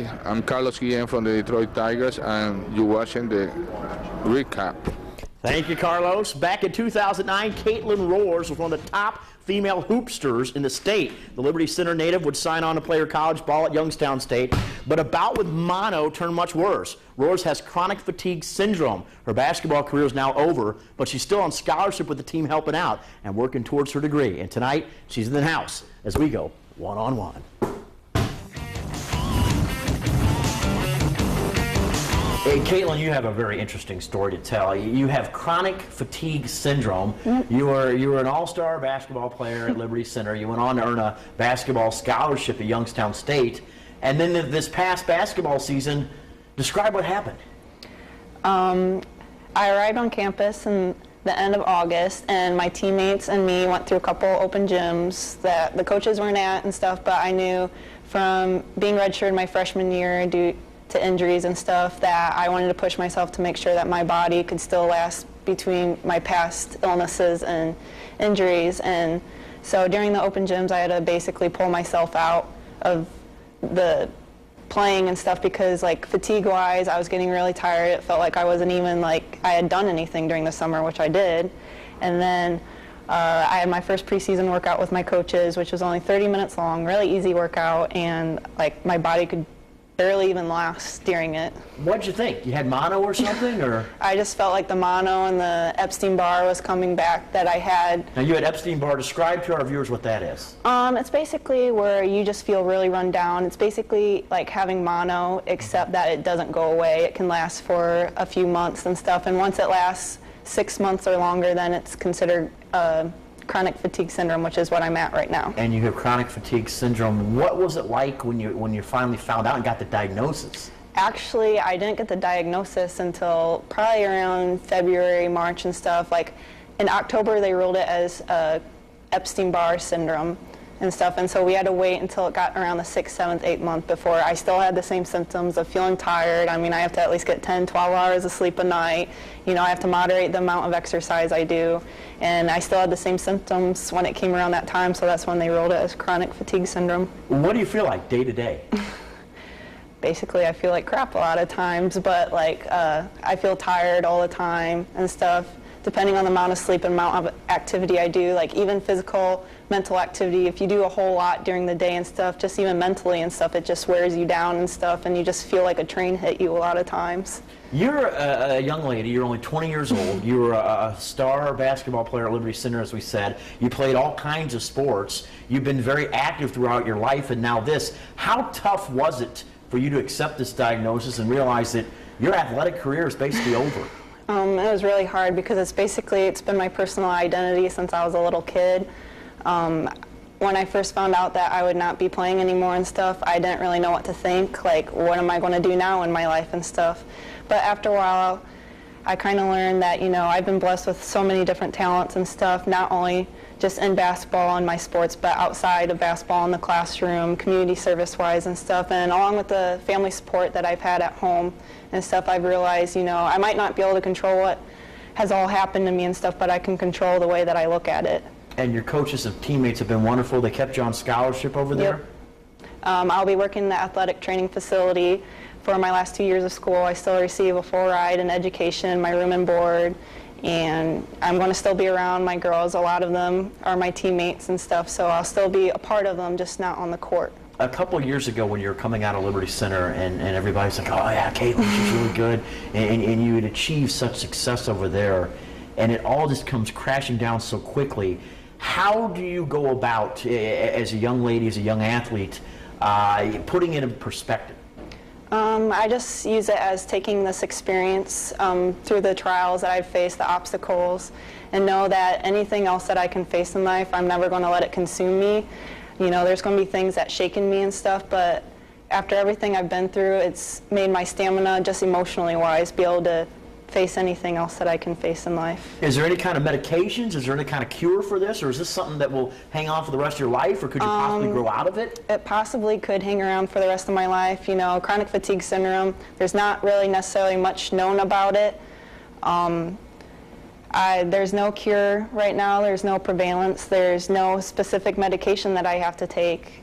Hi, I'm Carlos Guillen from the Detroit Tigers, and you're watching the recap. Thank you, Carlos. Back in 2009, Kaitlin Rohrs was one of the top female hoopsters in the state. The Liberty Center native would sign on to play her college ball at Youngstown State, but a bout with mono turned much worse. Rohrs has chronic fatigue syndrome. Her basketball career is now over, but she's still on scholarship with the team helping out and working towards her degree. And tonight, she's in the house as we go one-on-one. Hey, Kaitlin, you have a very interesting story to tell. You have chronic fatigue syndrome. You were an all-star basketball player at Liberty Center. You went on to earn a basketball scholarship at Youngstown State. And then this past basketball season, describe what happened. I arrived on campus in the end of August, and my teammates and me went through a couple open gyms that the coaches weren't at and stuff, but I knew from being redshirted my freshman year due to injuries and stuff that I wanted to push myself to make sure that my body could still last between my past illnesses and injuries. And so during the open gyms, I had to basically pull myself out of the playing and stuff because, like, fatigue-wise, I was getting really tired. It felt like I wasn't even, like, I had done anything during the summer, which I did. And then I had my first preseason workout with my coaches, which was only 30 minutes long, really easy workout, and, like, my body could barely even last during it. What'd you think? You had mono or something, or? I just felt like the mono and the Epstein-Barr was coming back that I had. Now, you had Epstein-Barr. Describe to our viewers what that is. It's basically where you just feel really run down. It's basically like having mono, except that it doesn't go away. It can last for a few months and stuff, and once it lasts 6 months or longer, then it's considered chronic fatigue syndrome, which is what I'm at right now. And you have chronic fatigue syndrome. What was it like when you finally found out and got the diagnosis? Actually, I didn't get the diagnosis until probably around February, March and stuff. Like in October, they ruled it as Epstein-Barr syndrome and stuff, and so we had to wait until it got around the 6th, 7th, 8th month before I still had the same symptoms of feeling tired. I mean, I have to at least get 10, 12 hours of sleep a night. You know, I have to moderate the amount of exercise I do, and I still had the same symptoms when it came around that time, so that's when they ruled it as chronic fatigue syndrome. What do you feel like day to day? Basically, I feel like crap a lot of times, but like I feel tired all the time and stuff, depending on the amount of sleep and amount of activity I do, like even physical, mental activity. If you do a whole lot during the day and stuff, just even mentally and stuff, it just wears you down and stuff, and you just feel like a train hit you a lot of times. You're a young lady. You're only 20 years old. You were a star basketball player at Liberty Center, as we said. You played all kinds of sports. You've been very active throughout your life, and now this. How tough was it for you to accept this diagnosis and realize that your athletic career is basically over? It was really hard because it's been my personal identity since I was a little kid. When I first found out that I would not be playing anymore and stuff, I didn't really know what to think, like what am I going to do now in my life and stuff. But after a while, I kind of learned that, you know, I've been blessed with so many different talents and stuff, not only just in basketball and my sports, but outside of basketball in the classroom, community service-wise and stuff. And along with the family support that I've had at home and stuff, I've realized, you know, I might not be able to control what has all happened to me and stuff, but I can control the way that I look at it. And your coaches and teammates have been wonderful. They kept you on scholarship over there? Yep. I'll be working in the athletic training facility for my last 2 years of school. I still receive a full ride in education, my room and board, and I'm going to still be around my girls. A lot of them are my teammates and stuff, so I'll still be a part of them, just not on the court. A couple of years ago when you were coming out of Liberty Center and everybody's like, oh yeah, Kaitlin, she's really good, and you had achieved such success over there, and it all just comes crashing down so quickly. How do you go about, as a young lady, as a young athlete, putting it in perspective? I just use it as taking this experience through the trials that I've faced, the obstacles, and know that anything else that I can face in life, I'm never going to let it consume me. You know, there's going to be things that shaken me and stuff, but after everything I've been through, it's made my stamina, just emotionally wise, be able to face anything else that I can face in life. Is there any kind of medications? Is there any kind of cure for this? Or is this something that will hang on for the rest of your life? Or could you possibly grow out of it? It possibly could hang around for the rest of my life. You know, chronic fatigue syndrome, there's not really necessarily much known about it. There's no cure right now. There's no prevalence. There's no specific medication that I have to take.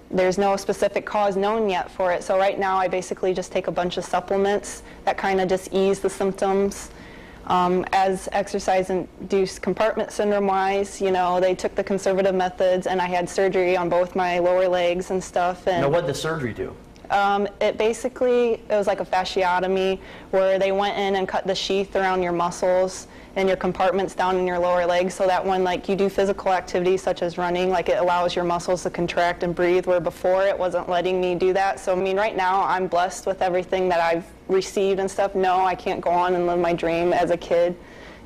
there's no specific cause known yet for it. So right now I basically just take a bunch of supplements that kind of just ease the symptoms. As exercise-induced compartment syndrome-wise, you know, they took the conservative methods, and I had surgery on both my lower legs and stuff. And now, what did the surgery do? It was like a fasciotomy, where they went in and cut the sheath around your muscles and your compartments down in your lower legs, so that when like you do physical activities such as running, like it allows your muscles to contract and breathe, where before it wasn't letting me do that. So I mean, right now I'm blessed with everything that I've received and stuff. No, I can't go on and live my dream as a kid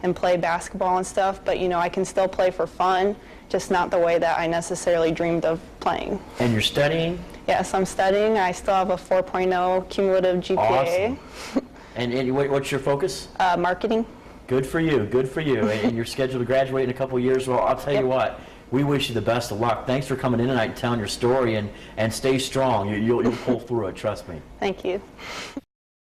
and play basketball and stuff, but you know, I can still play for fun, just not the way that I necessarily dreamed of playing. And you're studying? Yes, I'm studying. I still have a 4.0 cumulative GPA. Awesome. And what's your focus? Marketing. Good for you, good for you. And you're scheduled to graduate in a couple of years. Well, I'll tell you what, we wish you the best of luck. Thanks for coming in tonight and telling your story, and stay strong. You'll pull through it, trust me. Thank you.